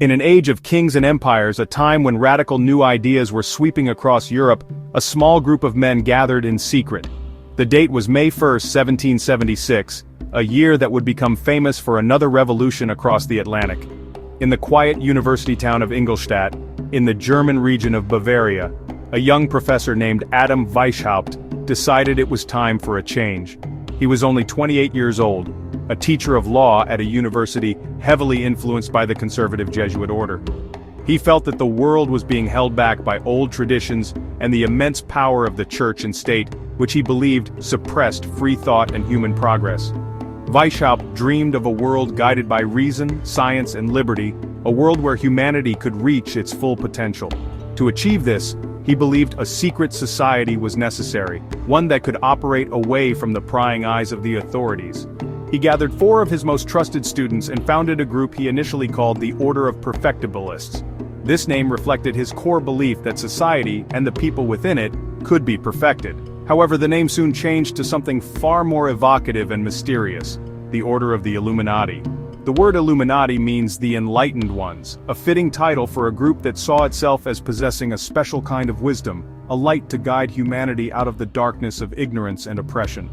In an age of kings and empires, a time when radical new ideas were sweeping across Europe, a small group of men gathered in secret. The date was May 1, 1776, a year that would become famous for another revolution across the Atlantic. In the quiet university town of Ingolstadt, in the German region of Bavaria, a young professor named Adam Weishaupt decided it was time for a change. He was only 28 years old, a teacher of law at a university heavily influenced by the conservative Jesuit order. He felt that the world was being held back by old traditions and the immense power of the church and state, which he believed suppressed free thought and human progress. Weishaupt dreamed of a world guided by reason, science, and liberty, a world where humanity could reach its full potential. To achieve this, he believed a secret society was necessary, one that could operate away from the prying eyes of the authorities. He gathered 4 of his most trusted students and founded a group he initially called the Order of Perfectibilists. This name reflected his core belief that society, and the people within it, could be perfected. However, the name soon changed to something far more evocative and mysterious: the Order of the Illuminati. The word Illuminati means the Enlightened Ones, a fitting title for a group that saw itself as possessing a special kind of wisdom, a light to guide humanity out of the darkness of ignorance and oppression.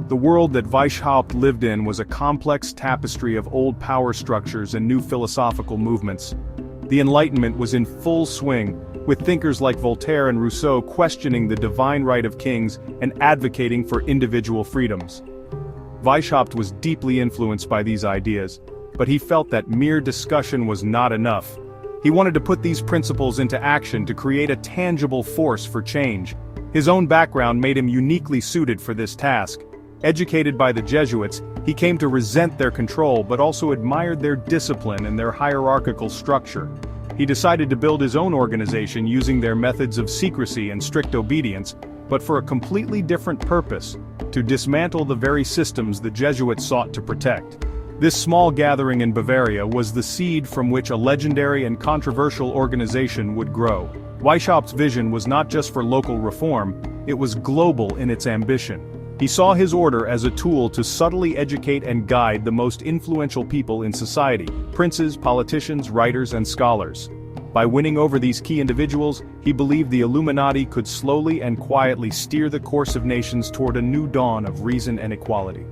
The world that Weishaupt lived in was a complex tapestry of old power structures and new philosophical movements. The Enlightenment was in full swing, with thinkers like Voltaire and Rousseau questioning the divine right of kings and advocating for individual freedoms. Weishaupt was deeply influenced by these ideas, but he felt that mere discussion was not enough. He wanted to put these principles into action to create a tangible force for change. His own background made him uniquely suited for this task. Educated by the Jesuits, he came to resent their control but also admired their discipline and their hierarchical structure. He decided to build his own organization using their methods of secrecy and strict obedience, but for a completely different purpose: to dismantle the very systems the Jesuits sought to protect. This small gathering in Bavaria was the seed from which a legendary and controversial organization would grow. Weishaupt's vision was not just for local reform, it was global in its ambition. He saw his order as a tool to subtly educate and guide the most influential people in society: princes, politicians, writers, and scholars. By winning over these key individuals, he believed the Illuminati could slowly and quietly steer the course of nations toward a new dawn of reason and equality.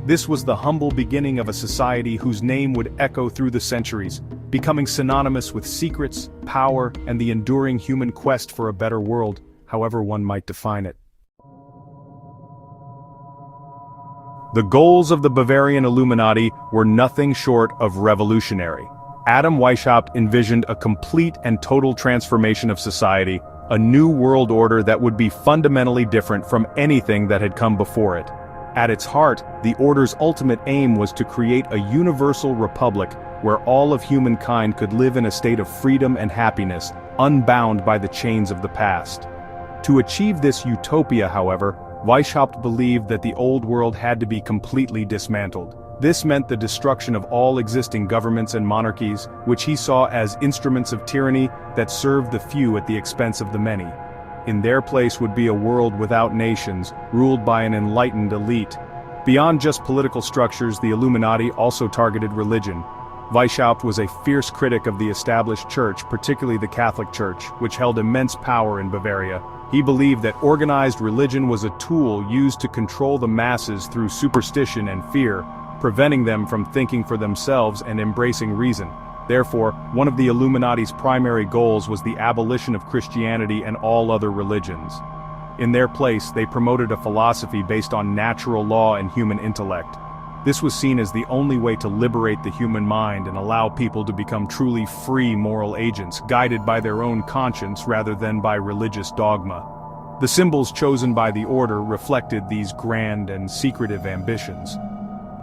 This was the humble beginning of a society whose name would echo through the centuries, becoming synonymous with secrets, power, and the enduring human quest for a better world, however one might define it. The goals of the Bavarian Illuminati were nothing short of revolutionary. Adam Weishaupt envisioned a complete and total transformation of society, a new world order that would be fundamentally different from anything that had come before it. At its heart, the order's ultimate aim was to create a universal republic where all of humankind could live in a state of freedom and happiness, unbound by the chains of the past. To achieve this utopia, however, Weishaupt believed that the old world had to be completely dismantled. This meant the destruction of all existing governments and monarchies, which he saw as instruments of tyranny that served the few at the expense of the many. In their place would be a world without nations, ruled by an enlightened elite. Beyond just political structures, the Illuminati also targeted religion. Weishaupt was a fierce critic of the established church, particularly the Catholic Church, which held immense power in Bavaria. He believed that organized religion was a tool used to control the masses through superstition and fear, preventing them from thinking for themselves and embracing reason. Therefore, one of the Illuminati's primary goals was the abolition of Christianity and all other religions. In their place, they promoted a philosophy based on natural law and human intellect. This was seen as the only way to liberate the human mind and allow people to become truly free moral agents, guided by their own conscience rather than by religious dogma. The symbols chosen by the order reflected these grand and secretive ambitions.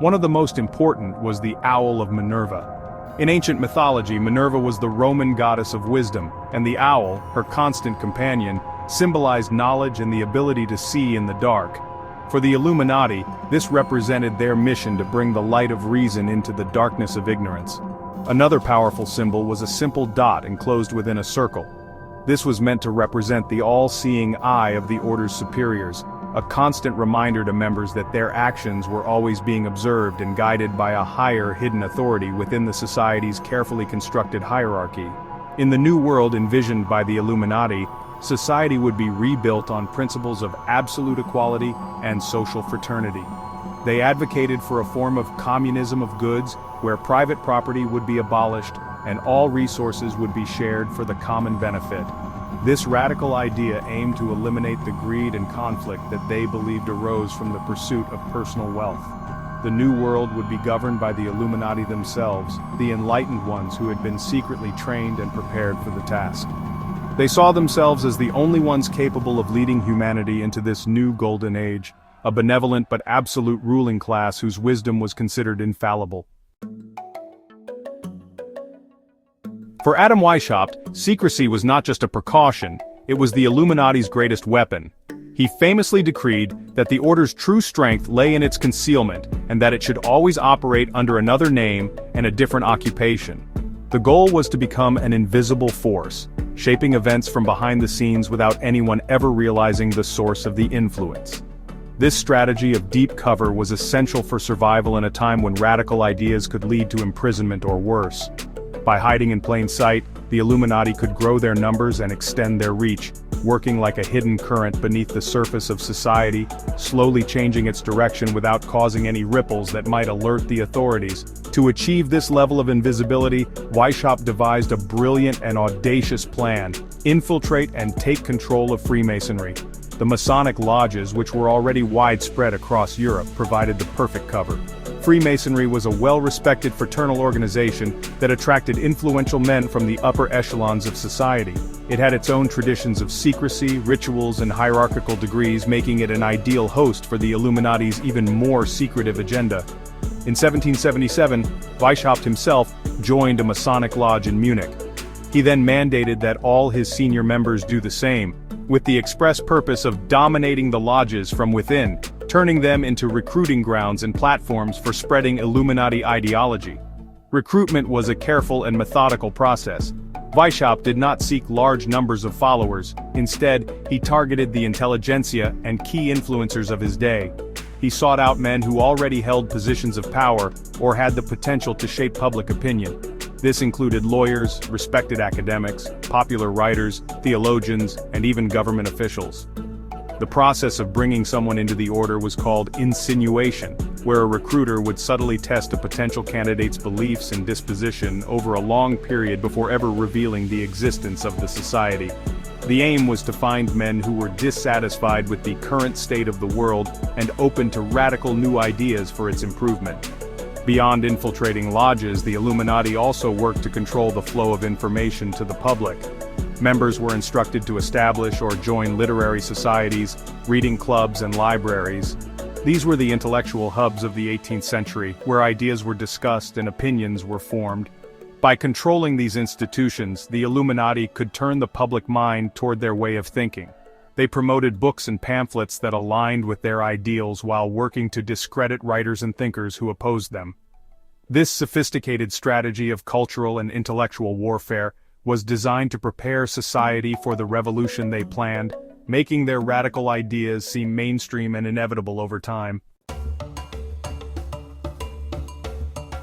One of the most important was the Owl of Minerva. In ancient mythology, Minerva was the Roman goddess of wisdom, and the owl, her constant companion, symbolized knowledge and the ability to see in the dark. For the Illuminati, this represented their mission to bring the light of reason into the darkness of ignorance. Another powerful symbol was a simple dot enclosed within a circle. This was meant to represent the all-seeing eye of the order's superiors, a constant reminder to members that their actions were always being observed and guided by a higher hidden authority within the society's carefully constructed hierarchy. In the new world envisioned by the Illuminati, society would be rebuilt on principles of absolute equality and social fraternity. They advocated for a form of communism of goods, where private property would be abolished and all resources would be shared for the common benefit. This radical idea aimed to eliminate the greed and conflict that they believed arose from the pursuit of personal wealth. The new world would be governed by the Illuminati themselves, the enlightened ones who had been secretly trained and prepared for the task. They saw themselves as the only ones capable of leading humanity into this new golden age, a benevolent but absolute ruling class whose wisdom was considered infallible. For Adam Weishaupt, secrecy was not just a precaution, it was the Illuminati's greatest weapon. He famously decreed that the Order's true strength lay in its concealment, and that it should always operate under another name and a different occupation. The goal was to become an invisible force, shaping events from behind the scenes without anyone ever realizing the source of the influence. This strategy of deep cover was essential for survival in a time when radical ideas could lead to imprisonment or worse. By hiding in plain sight, the Illuminati could grow their numbers and extend their reach, working like a hidden current beneath the surface of society, slowly changing its direction without causing any ripples that might alert the authorities. To achieve this level of invisibility, Weishaupt devised a brilliant and audacious plan: infiltrate and take control of Freemasonry. The Masonic lodges, which were already widespread across Europe, provided the perfect cover. Freemasonry was a well-respected fraternal organization that attracted influential men from the upper echelons of society. It had its own traditions of secrecy, rituals, and hierarchical degrees, making it an ideal host for the Illuminati's even more secretive agenda. In 1777, Weishaupt himself joined a Masonic lodge in Munich. He then mandated that all his senior members do the same, with the express purpose of dominating the lodges from within, turning them into recruiting grounds and platforms for spreading Illuminati ideology. Recruitment was a careful and methodical process. Weishaupt did not seek large numbers of followers. Instead, he targeted the intelligentsia and key influencers of his day. He sought out men who already held positions of power or had the potential to shape public opinion. This included lawyers, respected academics, popular writers, theologians, and even government officials. The process of bringing someone into the order was called insinuation, where a recruiter would subtly test a potential candidate's beliefs and disposition over a long period before ever revealing the existence of the society. The aim was to find men who were dissatisfied with the current state of the world and open to radical new ideas for its improvement. Beyond infiltrating lodges, the Illuminati also worked to control the flow of information to the public. Members were instructed to establish or join literary societies, reading clubs, and libraries. These were the intellectual hubs of the 18th century, where ideas were discussed and opinions were formed. By controlling these institutions, the Illuminati could turn the public mind toward their way of thinking. They promoted books and pamphlets that aligned with their ideals while working to discredit writers and thinkers who opposed them. This sophisticated strategy of cultural and intellectual warfare was designed to prepare society for the revolution they planned, making their radical ideas seem mainstream and inevitable over time.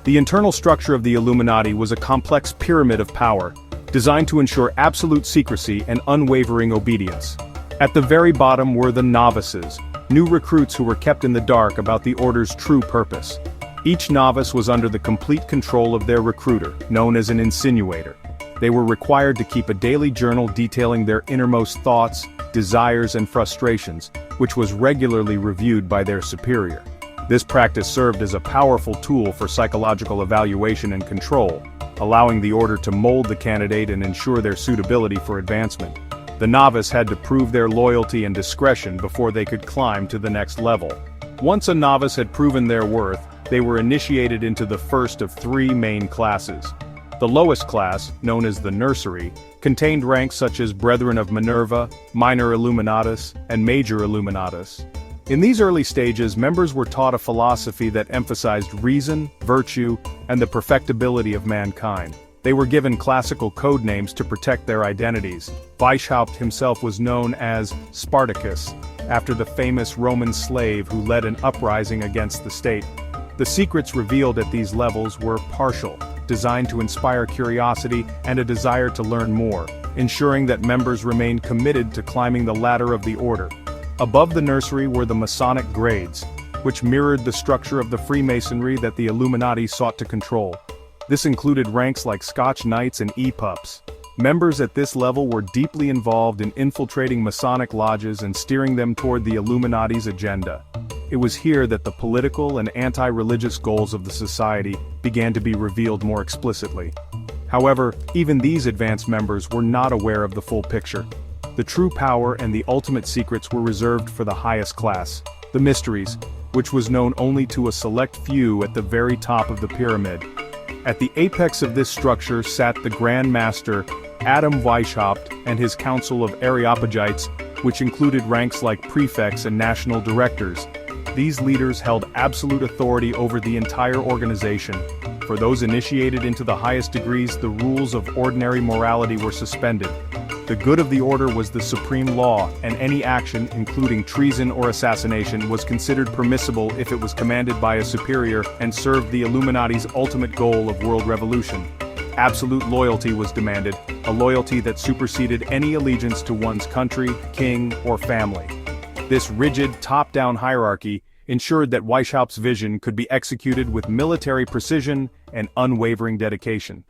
The internal structure of the Illuminati was a complex pyramid of power, designed to ensure absolute secrecy and unwavering obedience. At the very bottom were the novices, new recruits who were kept in the dark about the order's true purpose. Each novice was under the complete control of their recruiter, known as an insinuator. They were required to keep a daily journal detailing their innermost thoughts, desires, and frustrations, which was regularly reviewed by their superior. This practice served as a powerful tool for psychological evaluation and control, allowing the order to mold the candidate and ensure their suitability for advancement. The novice had to prove their loyalty and discretion before they could climb to the next level. Once a novice had proven their worth, they were initiated into the first of three main classes. The lowest class, known as the nursery, contained ranks such as Brethren of Minerva, Minor Illuminatus, and Major Illuminatus. In these early stages, members were taught a philosophy that emphasized reason, virtue, and the perfectibility of mankind. They were given classical code names to protect their identities. Weishaupt himself was known as Spartacus, after the famous Roman slave who led an uprising against the state. The secrets revealed at these levels were partial, designed to inspire curiosity and a desire to learn more, ensuring that members remained committed to climbing the ladder of the order. Above the nursery were the Masonic grades, which mirrored the structure of the Freemasonry that the Illuminati sought to control. This included ranks like Scotch Knights and E-Pups. Members at this level were deeply involved in infiltrating Masonic lodges and steering them toward the Illuminati's agenda. It was here that the political and anti-religious goals of the society began to be revealed more explicitly. However, even these advanced members were not aware of the full picture. The true power and the ultimate secrets were reserved for the highest class, the mysteries, which was known only to a select few at the very top of the pyramid. At the apex of this structure sat the Grand Master, Adam Weishaupt, and his council of Areopagites, which included ranks like prefects and national directors. These leaders held absolute authority over the entire organization. For those initiated into the highest degrees, the rules of ordinary morality were suspended. The good of the order was the supreme law, and any action, including treason or assassination, was considered permissible if it was commanded by a superior and served the Illuminati's ultimate goal of world revolution. Absolute loyalty was demanded, a loyalty that superseded any allegiance to one's country, king, or family. This rigid, top-down hierarchy ensured that Weishaupt's vision could be executed with military precision and unwavering dedication.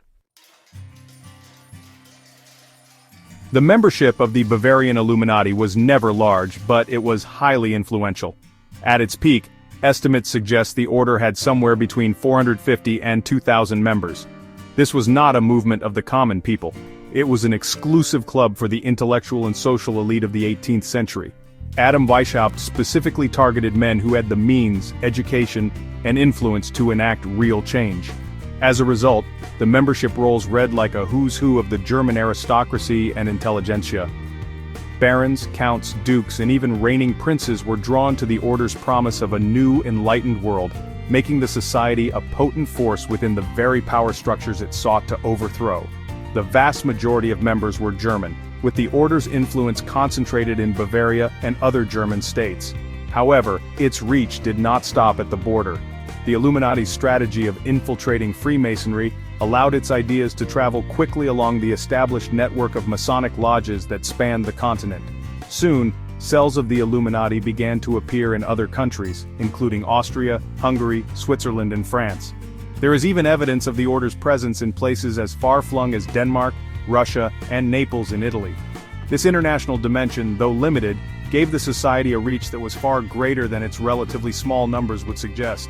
The membership of the Bavarian Illuminati was never large, but it was highly influential. At its peak, estimates suggest the order had somewhere between 450 and 2,000 members. This was not a movement of the common people. It was an exclusive club for the intellectual and social elite of the 18th century. Adam Weishaupt specifically targeted men who had the means, education, and influence to enact real change. As a result, the membership rolls read like a who's who of the German aristocracy and intelligentsia. Barons, counts, dukes, and even reigning princes were drawn to the order's promise of a new, enlightened world, making the society a potent force within the very power structures it sought to overthrow. The vast majority of members were German, with the order's influence concentrated in Bavaria and other German states. However, its reach did not stop at the border. The Illuminati's strategy of infiltrating Freemasonry allowed its ideas to travel quickly along the established network of Masonic lodges that spanned the continent. Soon, cells of the Illuminati began to appear in other countries, including Austria, Hungary, Switzerland, and France. There is even evidence of the order's presence in places as far-flung as Denmark, Russia, and Naples in Italy. This international dimension, though limited, gave the society a reach that was far greater than its relatively small numbers would suggest.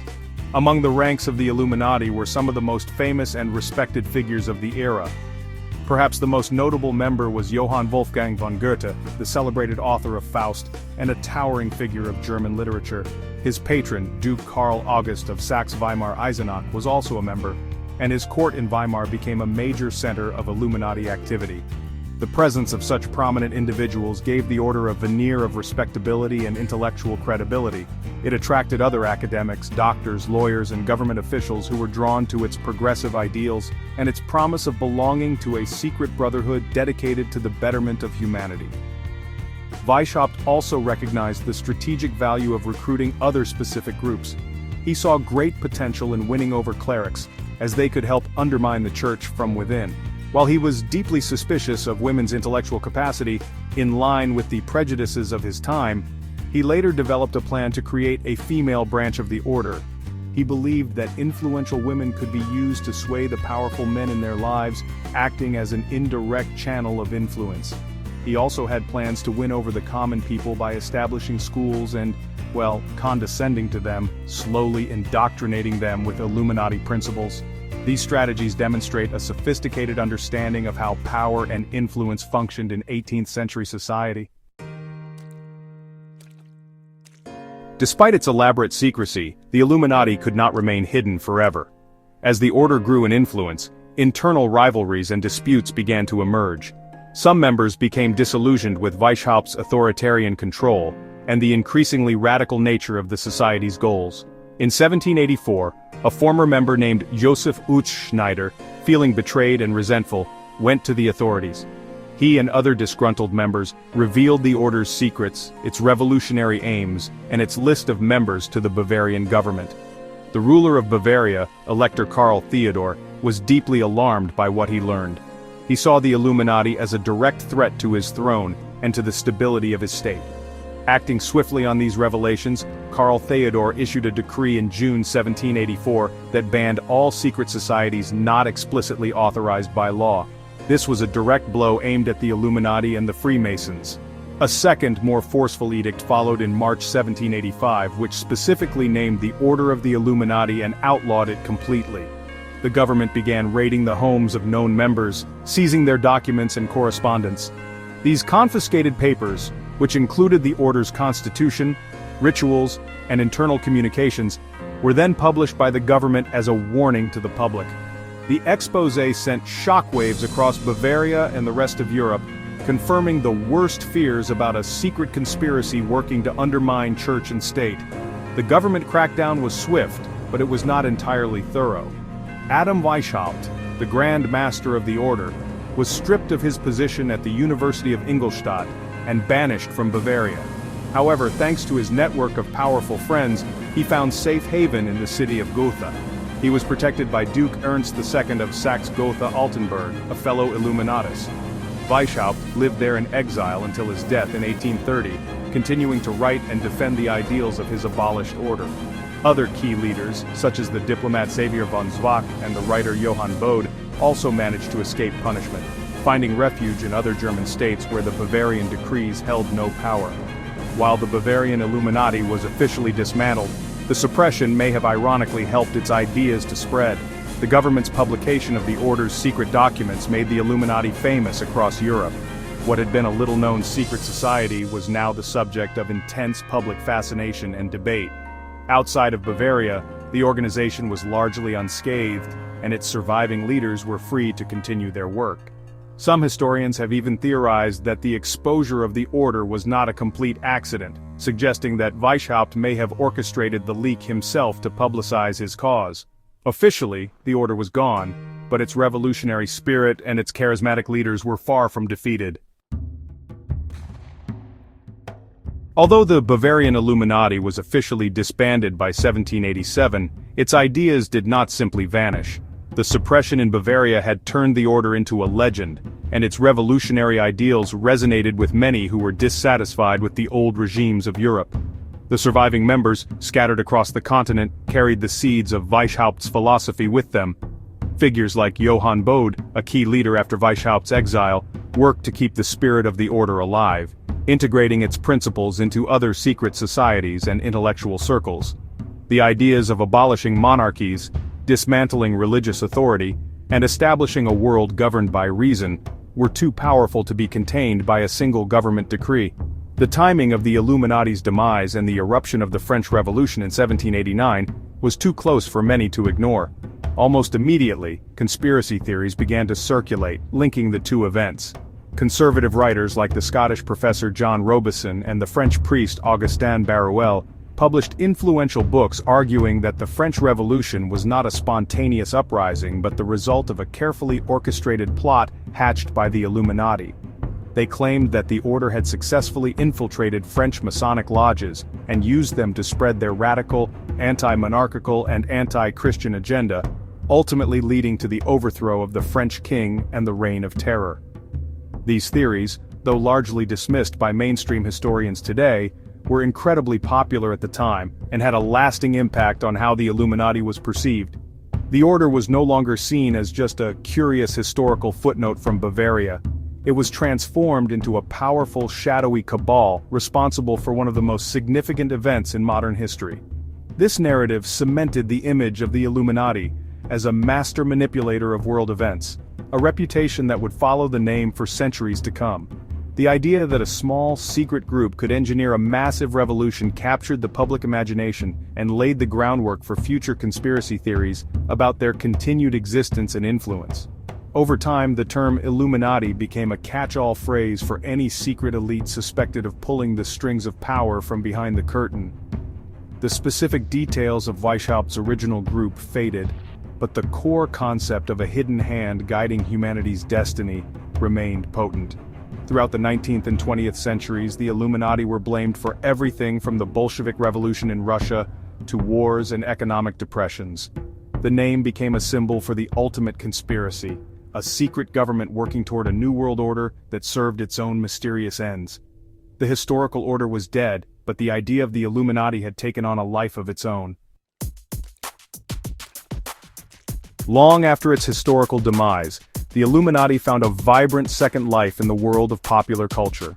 Among the ranks of the Illuminati were some of the most famous and respected figures of the era. Perhaps the most notable member was Johann Wolfgang von Goethe, the celebrated author of Faust, and a towering figure of German literature. His patron, Duke Karl August of Saxe-Weimar-Eisenach, was also a member, and his court in Weimar became a major center of Illuminati activity. The presence of such prominent individuals gave the order a veneer of respectability and intellectual credibility. It attracted other academics, doctors, lawyers, and government officials who were drawn to its progressive ideals and its promise of belonging to a secret brotherhood dedicated to the betterment of humanity. Weishaupt also recognized the strategic value of recruiting other specific groups. He saw great potential in winning over clerics, as they could help undermine the church from within. While he was deeply suspicious of women's intellectual capacity, in line with the prejudices of his time, he later developed a plan to create a female branch of the order. He believed that influential women could be used to sway the powerful men in their lives, acting as an indirect channel of influence. He also had plans to win over the common people by establishing schools and, well, condescending to them, slowly indoctrinating them with Illuminati principles. These strategies demonstrate a sophisticated understanding of how power and influence functioned in 18th century society. Despite its elaborate secrecy, the Illuminati could not remain hidden forever. As the order grew in influence, internal rivalries and disputes began to emerge. Some members became disillusioned with Weishaupt's authoritarian control and the increasingly radical nature of the society's goals. In 1784, a former member named Joseph Utschneider, feeling betrayed and resentful, went to the authorities. He and other disgruntled members revealed the order's secrets, its revolutionary aims, and its list of members to the Bavarian government. The ruler of Bavaria, Elector Karl Theodor, was deeply alarmed by what he learned. He saw the Illuminati as a direct threat to his throne and to the stability of his state. Acting swiftly on these revelations, Karl Theodor issued a decree in June 1784 that banned all secret societies not explicitly authorized by law. This was a direct blow aimed at the Illuminati and the Freemasons. A second, more forceful edict followed in March 1785, which specifically named the Order of the Illuminati and outlawed it completely. The government began raiding the homes of known members, seizing their documents and correspondence. These confiscated papers, which included the order's constitution, rituals, and internal communications, were then published by the government as a warning to the public. The exposé sent shockwaves across Bavaria and the rest of Europe, confirming the worst fears about a secret conspiracy working to undermine church and state. The government crackdown was swift, but it was not entirely thorough. Adam Weishaupt, the Grand Master of the Order, was stripped of his position at the University of Ingolstadt and banished from Bavaria. However, thanks to his network of powerful friends, he found safe haven in the city of Gotha. He was protected by Duke Ernst II of Saxe-Gotha-Altenburg, a fellow Illuminatus. Weishaupt lived there in exile until his death in 1830, continuing to write and defend the ideals of his abolished order. Other key leaders, such as the diplomat Xavier von Zwack and the writer Johann Bode, also managed to escape punishment, finding refuge in other German states where the Bavarian decrees held no power. While the Bavarian Illuminati was officially dismantled, the suppression may have ironically helped its ideas to spread. The government's publication of the order's secret documents made the Illuminati famous across Europe. What had been a little-known secret society was now the subject of intense public fascination and debate. Outside of Bavaria, the organization was largely unscathed, and its surviving leaders were free to continue their work. Some historians have even theorized that the exposure of the order was not a complete accident, suggesting that Weishaupt may have orchestrated the leak himself to publicize his cause. Officially, the order was gone, but its revolutionary spirit and its charismatic leaders were far from defeated. Although the Bavarian Illuminati was officially disbanded by 1787, its ideas did not simply vanish. The suppression in Bavaria had turned the order into a legend, and its revolutionary ideals resonated with many who were dissatisfied with the old regimes of Europe. The surviving members, scattered across the continent, carried the seeds of Weishaupt's philosophy with them. Figures like Johann Bode, a key leader after Weishaupt's exile, worked to keep the spirit of the order alive, integrating its principles into other secret societies and intellectual circles. The ideas of abolishing monarchies, dismantling religious authority, and establishing a world governed by reason were too powerful to be contained by a single government decree. The timing of the Illuminati's demise and the eruption of the French Revolution in 1789 was too close for many to ignore. Almost immediately, conspiracy theories began to circulate, linking the two events. Conservative writers like the Scottish professor John Robison and the French priest Augustin Barruel published influential books arguing that the French Revolution was not a spontaneous uprising but the result of a carefully orchestrated plot hatched by the Illuminati. They claimed that the order had successfully infiltrated French Masonic lodges and used them to spread their radical, anti-monarchical and anti-Christian agenda, ultimately leading to the overthrow of the French king and the Reign of Terror. These theories, though largely dismissed by mainstream historians today, were incredibly popular at the time and had a lasting impact on how the Illuminati was perceived. The order was no longer seen as just a curious historical footnote from Bavaria. It was transformed into a powerful, shadowy cabal responsible for one of the most significant events in modern history. This narrative cemented the image of the Illuminati as a master manipulator of world events, a reputation that would follow the name for centuries to come. The idea that a small, secret group could engineer a massive revolution captured the public imagination and laid the groundwork for future conspiracy theories about their continued existence and influence. Over time, the term Illuminati became a catch-all phrase for any secret elite suspected of pulling the strings of power from behind the curtain. The specific details of Weishaupt's original group faded, but the core concept of a hidden hand guiding humanity's destiny remained potent. Throughout the 19th and 20th centuries, the Illuminati were blamed for everything from the Bolshevik Revolution in Russia to wars and economic depressions. The name became a symbol for the ultimate conspiracy, a secret government working toward a new world order that served its own mysterious ends. The historical order was dead, but the idea of the Illuminati had taken on a life of its own. Long after its historical demise, the Illuminati found a vibrant second life in the world of popular culture.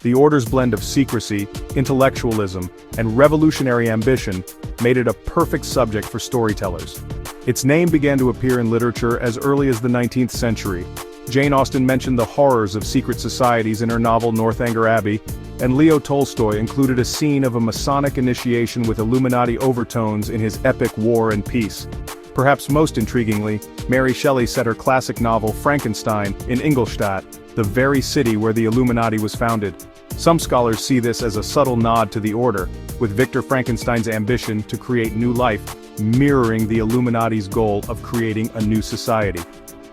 The order's blend of secrecy, intellectualism, and revolutionary ambition made it a perfect subject for storytellers. Its name began to appear in literature as early as the 19th century. Jane Austen mentioned the horrors of secret societies in her novel Northanger Abbey, and Leo Tolstoy included a scene of a Masonic initiation with Illuminati overtones in his epic War and Peace. Perhaps most intriguingly, Mary Shelley set her classic novel Frankenstein in Ingolstadt, the very city where the Illuminati was founded. Some scholars see this as a subtle nod to the order, with Victor Frankenstein's ambition to create new life mirroring the Illuminati's goal of creating a new society.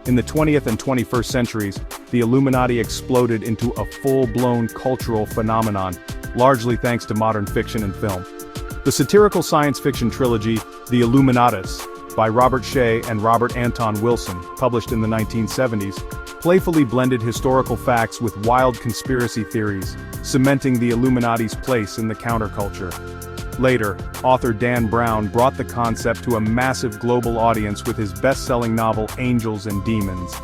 In the 20th and 21st centuries, the Illuminati exploded into a full-blown cultural phenomenon, largely thanks to modern fiction and film. The satirical science fiction trilogy, The Illuminatus, by Robert Shea and Robert Anton Wilson, published in the 1970s, playfully blended historical facts with wild conspiracy theories, cementing the Illuminati's place in the counterculture. Later, author Dan Brown brought the concept to a massive global audience with his best-selling novel Angels and Demons.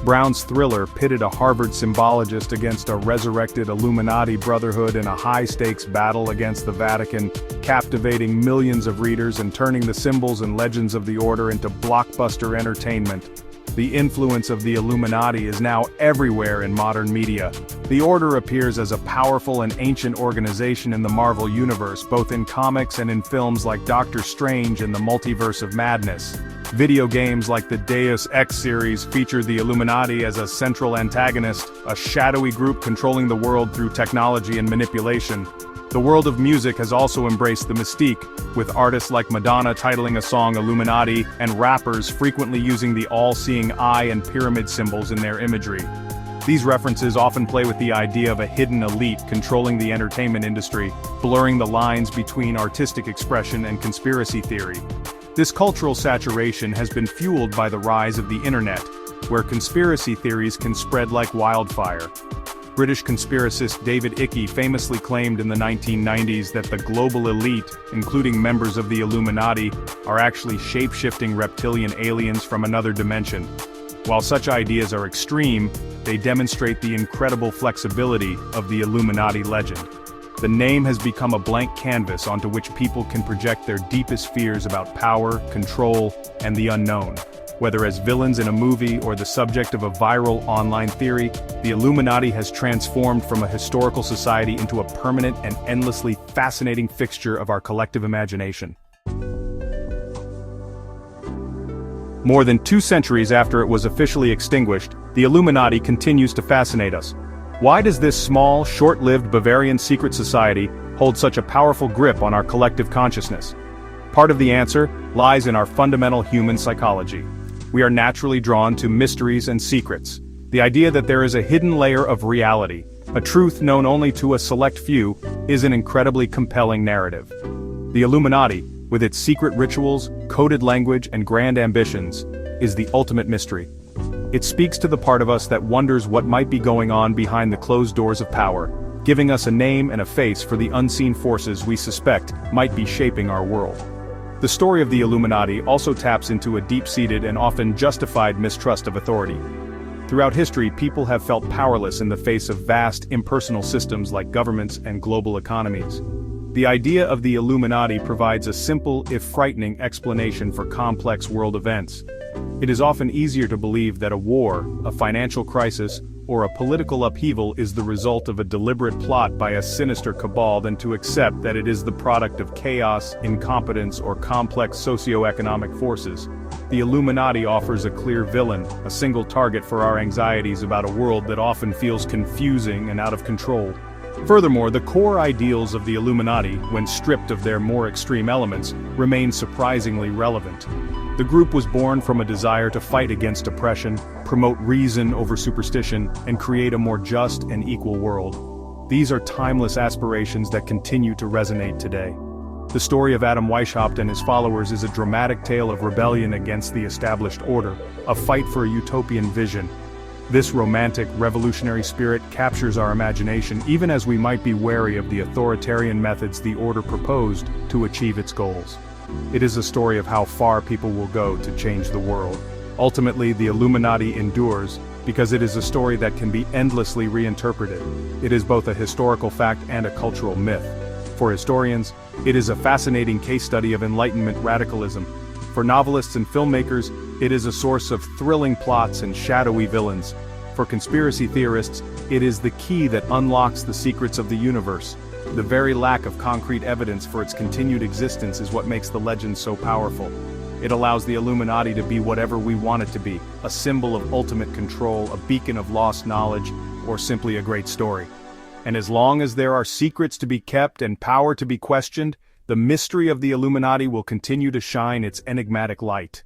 Brown's thriller pitted a Harvard symbologist against a resurrected Illuminati brotherhood in a high-stakes battle against the Vatican, captivating millions of readers and turning the symbols and legends of the order into blockbuster entertainment. The influence of the Illuminati is now everywhere in modern media. The Order appears as a powerful and ancient organization in the Marvel Universe, both in comics and in films like Doctor Strange and the Multiverse of Madness. Video games like the Deus Ex series feature the Illuminati as a central antagonist, a shadowy group controlling the world through technology and manipulation. The world of music has also embraced the mystique, with artists like Madonna titling a song Illuminati and rappers frequently using the all-seeing eye and pyramid symbols in their imagery. These references often play with the idea of a hidden elite controlling the entertainment industry, blurring the lines between artistic expression and conspiracy theory. This cultural saturation has been fueled by the rise of the internet, where conspiracy theories can spread like wildfire. British conspiracist David Icke famously claimed in the 1990s that the global elite, including members of the Illuminati, are actually shape-shifting reptilian aliens from another dimension. While such ideas are extreme, they demonstrate the incredible flexibility of the Illuminati legend. The name has become a blank canvas onto which people can project their deepest fears about power, control, and the unknown. Whether as villains in a movie or the subject of a viral online theory, the Illuminati has transformed from a historical society into a permanent and endlessly fascinating fixture of our collective imagination. More than 2 centuries after it was officially extinguished, the Illuminati continues to fascinate us. Why does this small, short-lived Bavarian secret society hold such a powerful grip on our collective consciousness? Part of the answer lies in our fundamental human psychology. We are naturally drawn to mysteries and secrets. The idea that there is a hidden layer of reality, a truth known only to a select few, is an incredibly compelling narrative. The Illuminati, with its secret rituals, coded language, and grand ambitions, is the ultimate mystery. It speaks to the part of us that wonders what might be going on behind the closed doors of power, giving us a name and a face for the unseen forces we suspect might be shaping our world. The story of the Illuminati also taps into a deep-seated and often justified mistrust of authority. Throughout history, people have felt powerless in the face of vast, impersonal systems like governments and global economies. The idea of the Illuminati provides a simple, if frightening, explanation for complex world events. It is often easier to believe that a war, a financial crisis, or a political upheaval is the result of a deliberate plot by a sinister cabal than to accept that it is the product of chaos, incompetence, or complex socio-economic forces. The Illuminati offers a clear villain, a single target for our anxieties about a world that often feels confusing and out of control. Furthermore, the core ideals of the Illuminati, when stripped of their more extreme elements, remain surprisingly relevant. The group was born from a desire to fight against oppression, promote reason over superstition, and create a more just and equal world. These are timeless aspirations that continue to resonate today. The story of Adam Weishaupt and his followers is a dramatic tale of rebellion against the established order, a fight for a utopian vision. This romantic, revolutionary spirit captures our imagination even as we might be wary of the authoritarian methods the order proposed to achieve its goals. It is a story of how far people will go to change the world. Ultimately, the Illuminati endures because it is a story that can be endlessly reinterpreted. It is both a historical fact and a cultural myth. For historians, it is a fascinating case study of Enlightenment radicalism. For novelists and filmmakers, it is a source of thrilling plots and shadowy villains. For conspiracy theorists, it is the key that unlocks the secrets of the universe. The very lack of concrete evidence for its continued existence is what makes the legend so powerful. It allows the Illuminati to be whatever we want it to be, a symbol of ultimate control, a beacon of lost knowledge, or simply a great story. And as long as there are secrets to be kept and power to be questioned, the mystery of the Illuminati will continue to shine its enigmatic light.